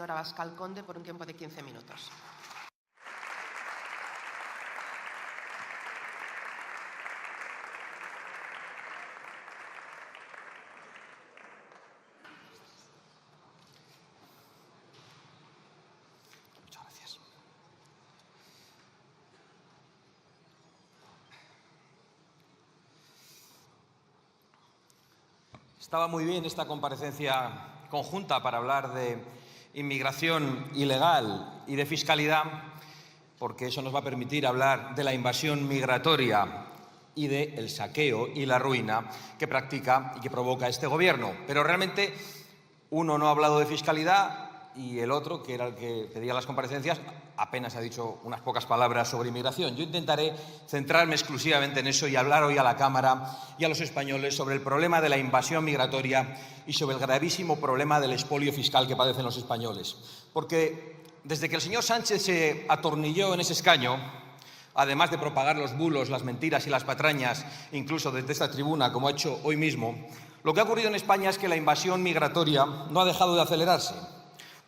señor Abascal Conde por un tiempo de 15 minutos. Muchas gracias. Estaba muy bien esta comparecencia conjunta para hablar de inmigración ilegal y de fiscalidad, porque eso nos va a permitir hablar de la invasión migratoria y del saqueo y la ruina que practica y que provoca este gobierno. Pero realmente uno no ha hablado de fiscalidad y el otro, que era el que pedía las comparecencias, apenas ha dicho unas pocas palabras sobre inmigración. Yo intentaré centrarme exclusivamente en eso y hablar hoy a la Cámara y a los españoles sobre el problema de la invasión migratoria y sobre el gravísimo problema del expolio fiscal que padecen los españoles. Porque desde que el señor Sánchez se atornilló en ese escaño, además de propagar los bulos, las mentiras y las patrañas, incluso desde esta tribuna, como ha hecho hoy mismo, lo que ha ocurrido en España es que la invasión migratoria no ha dejado de acelerarse,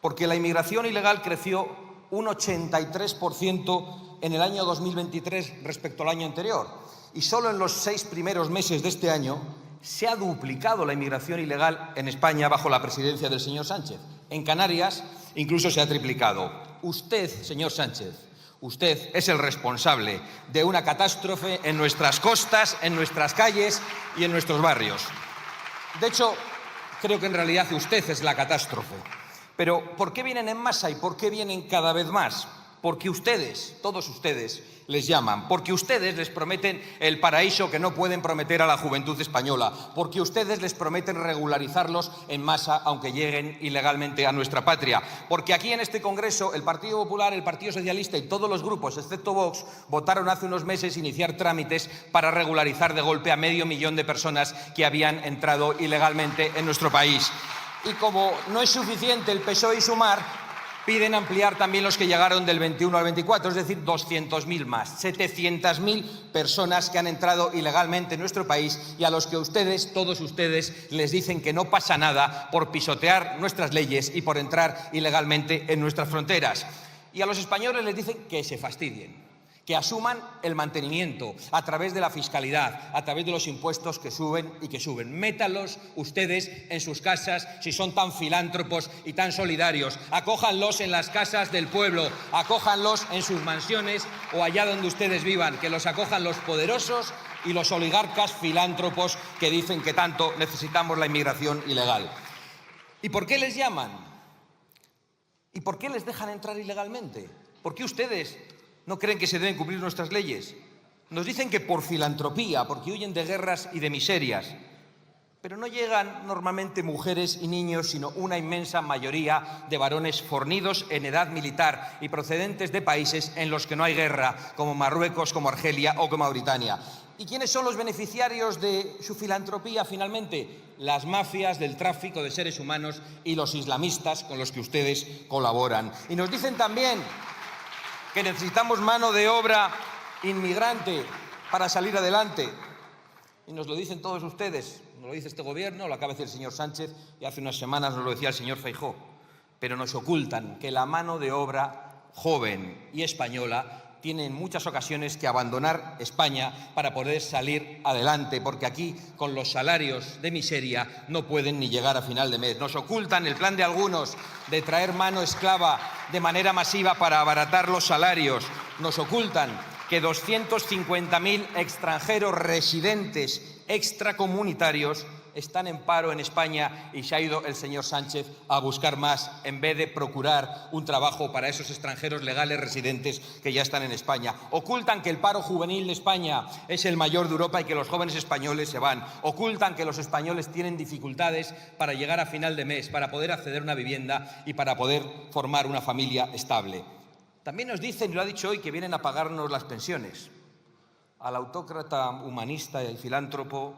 porque la inmigración ilegal creció un 83% en el año 2023 respecto al año anterior. Y solo en los 6 primeros meses de este año se ha duplicado la inmigración ilegal en España bajo la presidencia del señor Sánchez. En Canarias incluso se ha triplicado. Usted, señor Sánchez, usted es el responsable de una catástrofe en nuestras costas, en nuestras calles y en nuestros barrios. De hecho, creo que en realidad usted es la catástrofe. Pero ¿por qué vienen en masa y por qué vienen cada vez más? Porque ustedes, todos ustedes, les llaman, porque ustedes les prometen el paraíso que no pueden prometer a la juventud española, porque ustedes les prometen regularizarlos en masa aunque lleguen ilegalmente a nuestra patria, porque aquí en este Congreso el Partido Popular, el Partido Socialista y todos los grupos, excepto Vox, votaron hace unos meses iniciar trámites para regularizar de golpe a 500.000 de personas que habían entrado ilegalmente en nuestro país. Y como no es suficiente el PSOE y Sumar, piden ampliar también los que llegaron del 21 al 24, es decir, 200.000 más, 700.000 personas que han entrado ilegalmente en nuestro país y a los que ustedes, todos ustedes, les dicen que no pasa nada por pisotear nuestras leyes y por entrar ilegalmente en nuestras fronteras. Y a los españoles les dicen que se fastidien, que asuman el mantenimiento a través de la fiscalidad, a través de los impuestos que suben y que suben. Métanlos ustedes en sus casas si son tan filántropos y tan solidarios. Acójanlos en las casas del pueblo, acójanlos en sus mansiones o allá donde ustedes vivan, que los acojan los poderosos y los oligarcas filántropos que dicen que tanto necesitamos la inmigración ilegal. ¿Y por qué les llaman? ¿Y por qué les dejan entrar ilegalmente? ¿Por qué ustedes no creen que se deben cumplir nuestras leyes? Nos dicen que por filantropía, porque huyen de guerras y de miserias. Pero no llegan normalmente mujeres y niños, sino una inmensa mayoría de varones fornidos en edad militar y procedentes de países en los que no hay guerra, como Marruecos, como Argelia o como Mauritania. ¿Y quiénes son los beneficiarios de su filantropía finalmente? Las mafias del tráfico de seres humanos y los islamistas con los que ustedes colaboran. Y nos dicen también que necesitamos mano de obra inmigrante para salir adelante. Y nos lo dicen todos ustedes, nos lo dice este gobierno, lo acaba de decir el señor Sánchez y hace unas semanas nos lo decía el señor Feijóo. Pero nos ocultan que la mano de obra joven y española tiene en muchas ocasiones que abandonar España para poder salir adelante, porque aquí, con los salarios de miseria, no pueden ni llegar a final de mes. Nos ocultan el plan de algunos de traer mano esclava de manera masiva para abaratar los salarios. Nos ocultan que 250.000 extranjeros residentes extracomunitarios están en paro en España y se ha ido el señor Sánchez a buscar más en vez de procurar un trabajo para esos extranjeros legales residentes que ya están en España. Ocultan que el paro juvenil de España es el mayor de Europa y que los jóvenes españoles se van. Ocultan que los españoles tienen dificultades para llegar a final de mes, para poder acceder a una vivienda y para poder formar una familia estable. También nos dicen, y lo ha dicho hoy, que vienen a pagarnos las pensiones. Al autócrata humanista y filántropo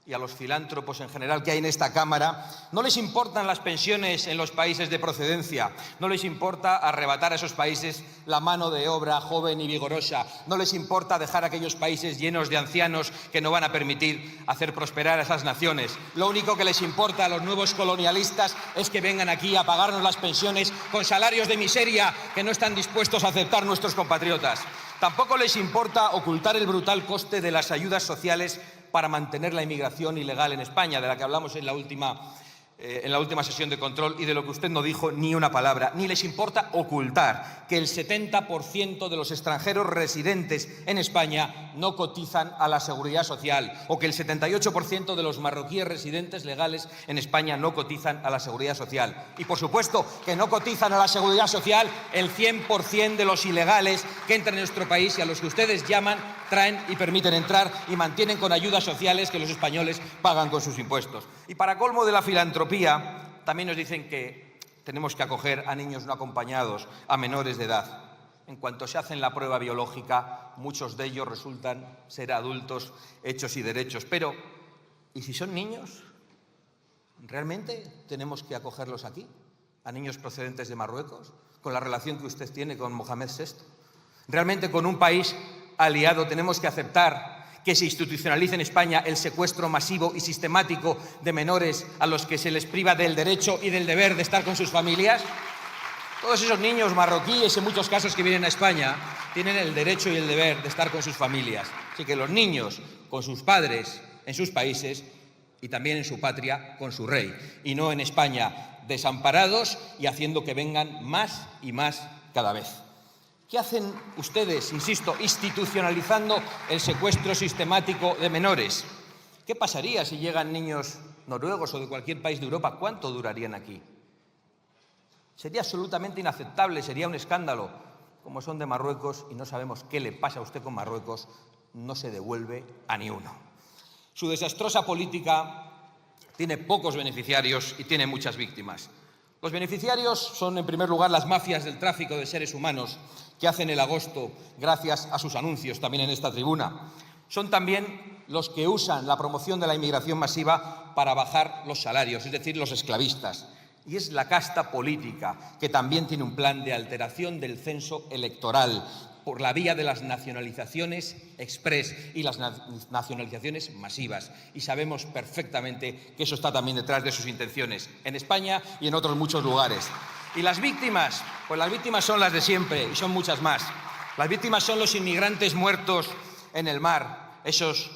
y a los filántropos en general que hay en esta Cámara, no les importan las pensiones en los países de procedencia, no les importa arrebatar a esos países la mano de obra joven y vigorosa, no les importa dejar a aquellos países llenos de ancianos que no van a permitir hacer prosperar a esas naciones. Lo único que les importa a los nuevos colonialistas es que vengan aquí a pagarnos las pensiones con salarios de miseria que no están dispuestos a aceptar nuestros compatriotas. Tampoco les importa ocultar el brutal coste de las ayudas sociales para mantener la inmigración ilegal en España, de la que hablamos en la última sesión de control y de lo que usted no dijo ni una palabra. Ni les importa ocultar que el 70% de los extranjeros residentes en España no cotizan a la Seguridad Social o que el 78% de los marroquíes residentes legales en España no cotizan a la Seguridad Social. Y, por supuesto, que no cotizan a la Seguridad Social el 100% de los ilegales que entran en nuestro país y a los que ustedes llaman, traen y permiten entrar y mantienen con ayudas sociales que los españoles pagan con sus impuestos. Y para colmo de la filantropía, también nos dicen que tenemos que acoger a niños no acompañados, a menores de edad. En cuanto se hacen la prueba biológica, muchos de ellos resultan ser adultos hechos y derechos. Pero, ¿y si son niños? ¿Realmente tenemos que acogerlos aquí? ¿A niños procedentes de Marruecos? ¿Con la relación que usted tiene con Mohamed VI? ¿Realmente con un país aliado tenemos que aceptar que se institucionalice en España el secuestro masivo y sistemático de menores a los que se les priva del derecho y del deber de estar con sus familias? Todos esos niños marroquíes, en muchos casos que vienen a España, tienen el derecho y el deber de estar con sus familias. Así que los niños con sus padres en sus países y también en su patria con su rey, y no en España desamparados y haciendo que vengan más y más cada vez. ¿Qué hacen ustedes, insisto, institucionalizando el secuestro sistemático de menores? ¿Qué pasaría si llegan niños noruegos o de cualquier país de Europa? ¿Cuánto durarían aquí? Sería absolutamente inaceptable, sería un escándalo. Como son de Marruecos y no sabemos qué le pasa a usted con Marruecos, no se devuelve a ni uno. Su desastrosa política tiene pocos beneficiarios y tiene muchas víctimas. Los beneficiarios son, en primer lugar, las mafias del tráfico de seres humanos que hacen el agosto gracias a sus anuncios también en esta tribuna. Son también los que usan la promoción de la inmigración masiva para bajar los salarios, es decir, los esclavistas. Y es la casta política que también tiene un plan de alteración del censo electoral por la vía de las nacionalizaciones express y las nacionalizaciones masivas. Y sabemos perfectamente que eso está también detrás de sus intenciones, en España y en otros muchos lugares. ¿Y las víctimas? Pues las víctimas son las de siempre y son muchas más. Las víctimas son los inmigrantes muertos en el mar, esos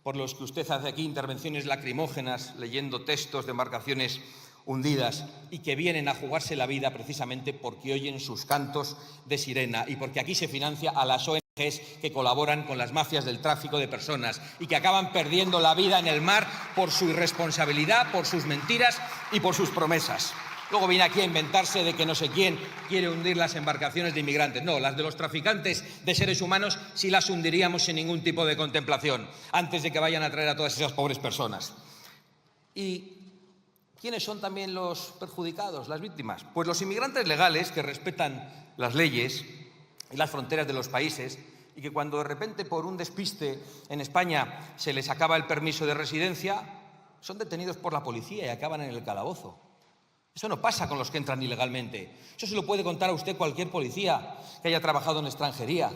por los que usted hace aquí intervenciones lacrimógenas, leyendo textos de embarcaciones hundidas y que vienen a jugarse la vida precisamente porque oyen sus cantos de sirena y porque aquí se financia a las ONGs que colaboran con las mafias del tráfico de personas y que acaban perdiendo la vida en el mar por su irresponsabilidad, por sus mentiras y por sus promesas. Luego viene aquí a inventarse de que no sé quién quiere hundir las embarcaciones de inmigrantes. No, las de los traficantes de seres humanos sí las hundiríamos sin ningún tipo de contemplación, antes de que vayan a traer a todas esas pobres personas. ¿Y quiénes son también los perjudicados, las víctimas? Pues los inmigrantes legales que respetan las leyes y las fronteras de los países y que cuando de repente por un despiste en España se les acaba el permiso de residencia, son detenidos por la policía y acaban en el calabozo. Eso no pasa con los que entran ilegalmente. Eso se lo puede contar a usted cualquier policía que haya trabajado en extranjería.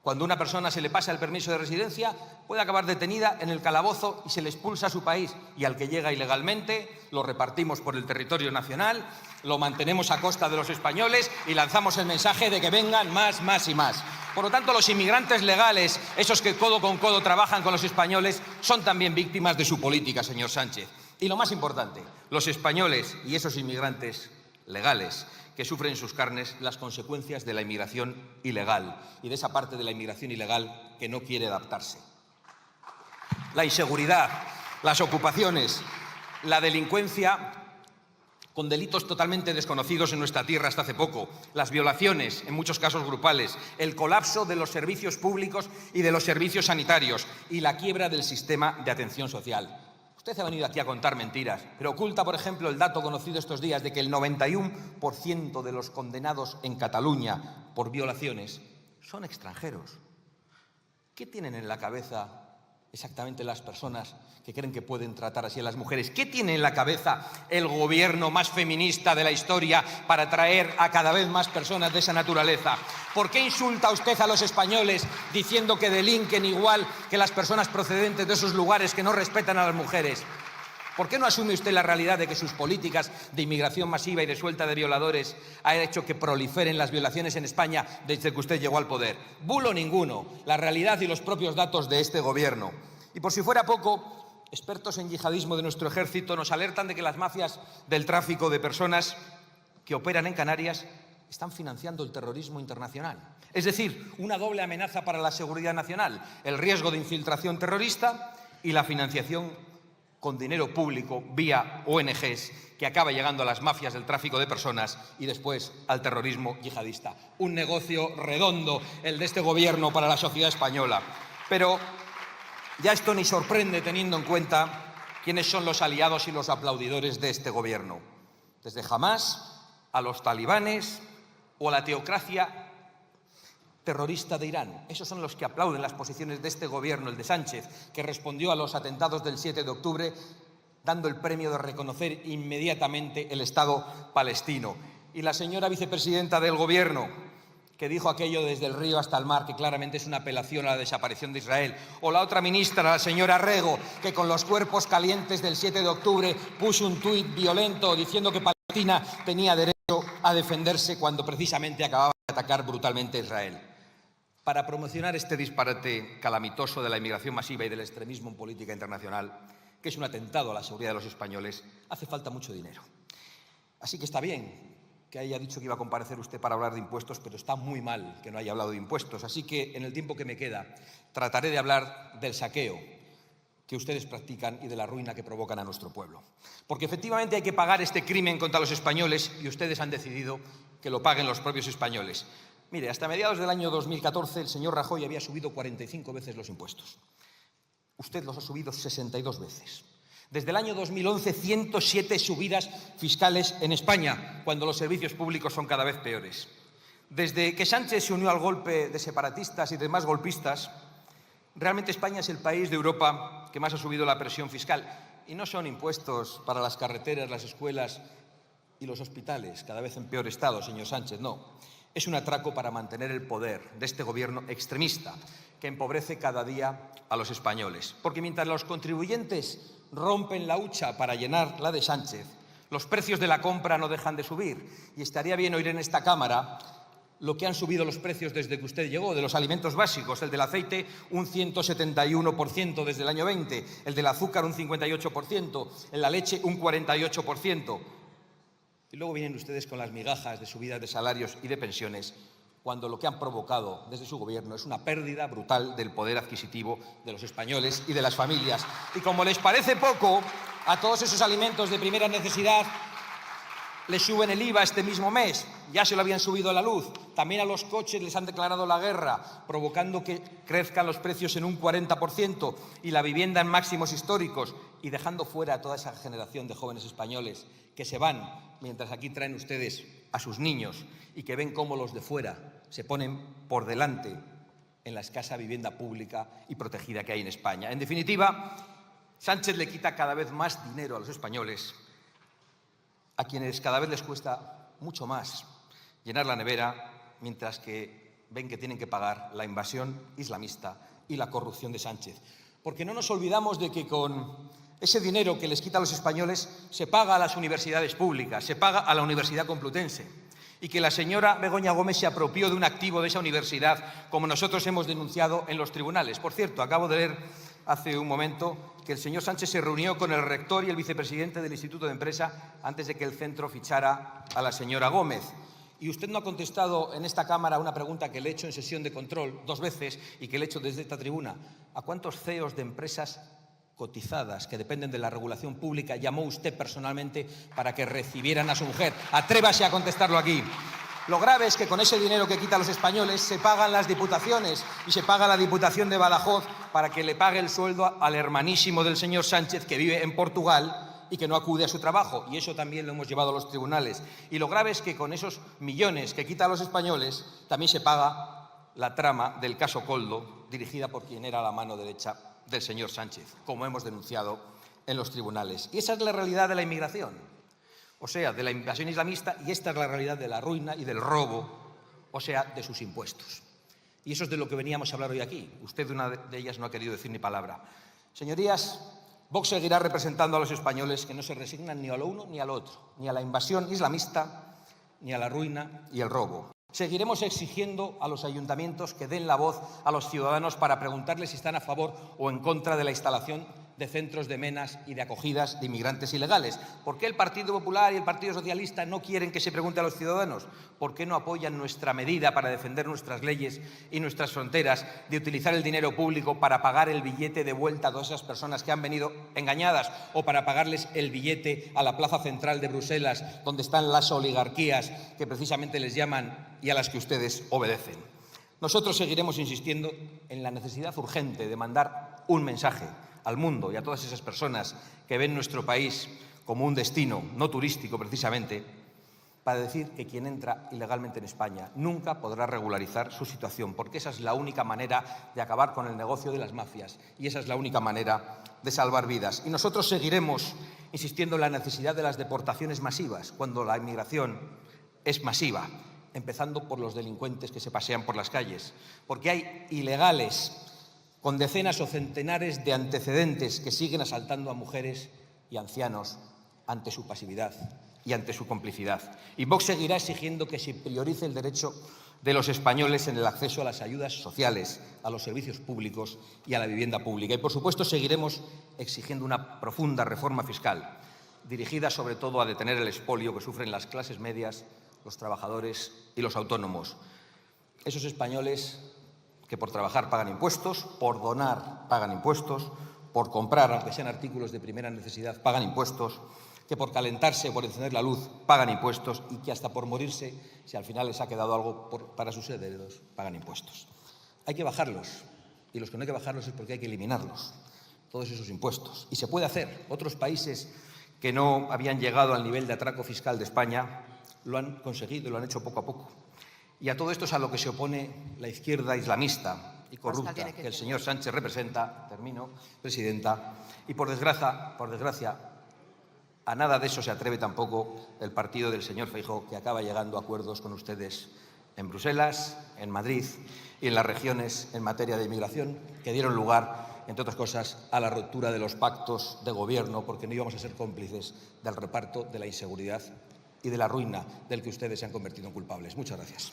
Cuando a una persona se le pasa el permiso de residencia, puede acabar detenida en el calabozo y se le expulsa a su país. Y al que llega ilegalmente, lo repartimos por el territorio nacional, lo mantenemos a costa de los españoles y lanzamos el mensaje de que vengan más, más y más. Por lo tanto, los inmigrantes legales, esos que codo con codo trabajan con los españoles, son también víctimas de su política, señor Sánchez. Y lo más importante, los españoles y esos inmigrantes legales que sufren en sus carnes las consecuencias de la inmigración ilegal y de esa parte de la inmigración ilegal que no quiere adaptarse. La inseguridad, las ocupaciones, la delincuencia con delitos totalmente desconocidos en nuestra tierra hasta hace poco, las violaciones, en muchos casos grupales, el colapso de los servicios públicos y de los servicios sanitarios y la quiebra del sistema de atención social. Usted ha venido aquí a contar mentiras, pero oculta, por ejemplo, el dato conocido estos días de que el 91% de los condenados en Cataluña por violaciones son extranjeros. ¿Qué tienen en la cabeza exactamente las personas que creen que pueden tratar así a las mujeres? ¿Qué tiene en la cabeza el gobierno más feminista de la historia para atraer a cada vez más personas de esa naturaleza? ¿Por qué insulta usted a los españoles diciendo que delinquen igual que las personas procedentes de esos lugares que no respetan a las mujeres? ¿Por qué no asume usted la realidad de que sus políticas de inmigración masiva y de suelta de violadores han hecho que proliferen las violaciones en España desde que usted llegó al poder? Bulo ninguno, la realidad y los propios datos de este gobierno. Y por si fuera poco, expertos en yihadismo de nuestro ejército nos alertan de que las mafias del tráfico de personas que operan en Canarias están financiando el terrorismo internacional. Es decir, una doble amenaza para la seguridad nacional, el riesgo de infiltración terrorista y la financiación con dinero público vía ONGs que acaba llegando a las mafias del tráfico de personas y después al terrorismo yihadista. Un negocio redondo el de este gobierno para la sociedad española. Pero ya esto ni sorprende teniendo en cuenta quiénes son los aliados y los aplaudidores de este gobierno. Desde Hamás a los talibanes o a la teocracia terrorista de Irán. Esos son los que aplauden las posiciones de este gobierno, el de Sánchez, que respondió a los atentados del 7 de octubre dando el premio de reconocer inmediatamente el Estado palestino. Y la señora vicepresidenta del gobierno, que dijo aquello desde el río hasta el mar, que claramente es una apelación a la desaparición de Israel. O la otra ministra, la señora Rego, que con los cuerpos calientes del 7 de octubre puso un tuit violento diciendo que Palestina tenía derecho a defenderse cuando precisamente acababa de atacar brutalmente a Israel. Para promocionar este disparate calamitoso de la inmigración masiva y del extremismo en política internacional, que es un atentado a la seguridad de los españoles, hace falta mucho dinero. Así que está bien que haya dicho que iba a comparecer usted para hablar de impuestos, pero está muy mal que no haya hablado de impuestos. Así que en el tiempo que me queda trataré de hablar del saqueo que ustedes practican y de la ruina que provocan a nuestro pueblo. Porque efectivamente hay que pagar este crimen contra los españoles y ustedes han decidido que lo paguen los propios españoles. Mire, hasta mediados del año 2014 el señor Rajoy había subido 45 veces los impuestos. Usted los ha subido 62 veces. Desde el año 2011, 107 subidas fiscales en España, cuando los servicios públicos son cada vez peores. Desde que Sánchez se unió al golpe de separatistas y demás golpistas, realmente España es el país de Europa que más ha subido la presión fiscal. Y no son impuestos para las carreteras, las escuelas y los hospitales, cada vez en peor estado, señor Sánchez, no. Es un atraco para mantener el poder de este gobierno extremista que empobrece cada día a los españoles. Porque mientras los contribuyentes rompen la hucha para llenar la de Sánchez, los precios de la compra no dejan de subir. Y estaría bien oír en esta Cámara lo que han subido los precios desde que usted llegó, de los alimentos básicos, el del aceite un 171% desde el año 20, el del azúcar un 58%, en la leche un 48%. Y luego vienen ustedes con las migajas de subidas de salarios y de pensiones, cuando lo que han provocado desde su gobierno es una pérdida brutal del poder adquisitivo de los españoles y de las familias. Y como les parece poco, a todos esos alimentos de primera necesidad les suben el IVA este mismo mes, ya se lo habían subido a la luz. También a los coches les han declarado la guerra, provocando que crezcan los precios en un 40% y la vivienda en máximos históricos, y dejando fuera a toda esa generación de jóvenes españoles que se van mientras aquí traen ustedes a sus niños y que ven cómo los de fuera se ponen por delante en la escasa vivienda pública y protegida que hay en España. En definitiva, Sánchez le quita cada vez más dinero a los españoles, a quienes cada vez les cuesta mucho más llenar la nevera, mientras que ven que tienen que pagar la invasión islamista y la corrupción de Sánchez. Porque no nos olvidamos de que con ese dinero que les quita a los españoles se paga a las universidades públicas, se paga a la Universidad Complutense, y que la señora Begoña Gómez se apropió de un activo de esa universidad, como nosotros hemos denunciado en los tribunales. Por cierto, acabo de leer hace un momento que el señor Sánchez se reunió con el rector y el vicepresidente del Instituto de Empresa antes de que el centro fichara a la señora Gómez. Y usted no ha contestado en esta Cámara a una pregunta que le he hecho en sesión de control 2 veces y que le he hecho desde esta tribuna. ¿A cuántos CEOs de empresas cotizadas que dependen de la regulación pública llamó usted personalmente para que recibieran a su mujer? Atrévase a contestarlo aquí. Lo grave es que con ese dinero que quita a los españoles se pagan las diputaciones y se paga la Diputación de Badajoz para que le pague el sueldo al hermanísimo del señor Sánchez, que vive en Portugal y que no acude a su trabajo, y eso también lo hemos llevado a los tribunales. Y lo grave es que con esos millones que quita a los españoles también se paga la trama del caso Koldo, dirigida por quien era la mano derecha del señor Sánchez, como hemos denunciado en los tribunales. Y esa es la realidad de la inmigración, o sea, de la invasión islamista, y esta es la realidad de la ruina y del robo, o sea, de sus impuestos. Y eso es de lo que veníamos a hablar hoy aquí. Usted de una de ellas no ha querido decir ni palabra. Señorías, Vox seguirá representando a los españoles que no se resignan ni a lo uno ni a lo otro, ni a la invasión islamista, ni a la ruina y el robo. Seguiremos exigiendo a los ayuntamientos que den la voz a los ciudadanos para preguntarles si están a favor o en contra de la instalación de centros de menas y de acogidas de inmigrantes ilegales. ¿Por qué el Partido Popular y el Partido Socialista no quieren que se pregunte a los ciudadanos? ¿Por qué no apoyan nuestra medida para defender nuestras leyes y nuestras fronteras de utilizar el dinero público para pagar el billete de vuelta a todas esas personas que han venido engañadas o para pagarles el billete a la plaza central de Bruselas, donde están las oligarquías que precisamente les llaman y a las que ustedes obedecen? Nosotros seguiremos insistiendo en la necesidad urgente de mandar un mensaje al mundo y a todas esas personas que ven nuestro país como un destino no turístico precisamente, para decir que quien entra ilegalmente en España nunca podrá regularizar su situación, porque esa es la única manera de acabar con el negocio de las mafias y esa es la única manera de salvar vidas. Y nosotros seguiremos insistiendo en la necesidad de las deportaciones masivas cuando la inmigración es masiva, empezando por los delincuentes que se pasean por las calles, porque hay ilegales con decenas o centenares de antecedentes que siguen asaltando a mujeres y ancianos ante su pasividad y ante su complicidad. Y Vox seguirá exigiendo que se priorice el derecho de los españoles en el acceso a las ayudas sociales, a los servicios públicos y a la vivienda pública. Y, por supuesto, seguiremos exigiendo una profunda reforma fiscal, dirigida sobre todo a detener el expolio que sufren las clases medias, los trabajadores y los autónomos. Esos españoles que por trabajar pagan impuestos, por donar pagan impuestos, por comprar, aunque sean artículos de primera necesidad, pagan impuestos, que por calentarse, por encender la luz, pagan impuestos y que hasta por morirse, si al final les ha quedado algo para sus herederos, pagan impuestos. Hay que bajarlos, y los que no hay que bajarlos es porque hay que eliminarlos, todos esos impuestos. Y se puede hacer. Otros países que no habían llegado al nivel de atraco fiscal de España lo han conseguido y lo han hecho poco a poco. Y a todo esto es a lo que se opone la izquierda islamista y corrupta que el señor Sánchez representa, termino, presidenta, y por desgracia, a nada de eso se atreve tampoco el partido del señor Feijóo, que acaba llegando a acuerdos con ustedes en Bruselas, en Madrid y en las regiones en materia de inmigración, que dieron lugar, entre otras cosas, a la ruptura de los pactos de gobierno, porque no íbamos a ser cómplices del reparto de la inseguridad y de la ruina del que ustedes se han convertido en culpables. Muchas gracias.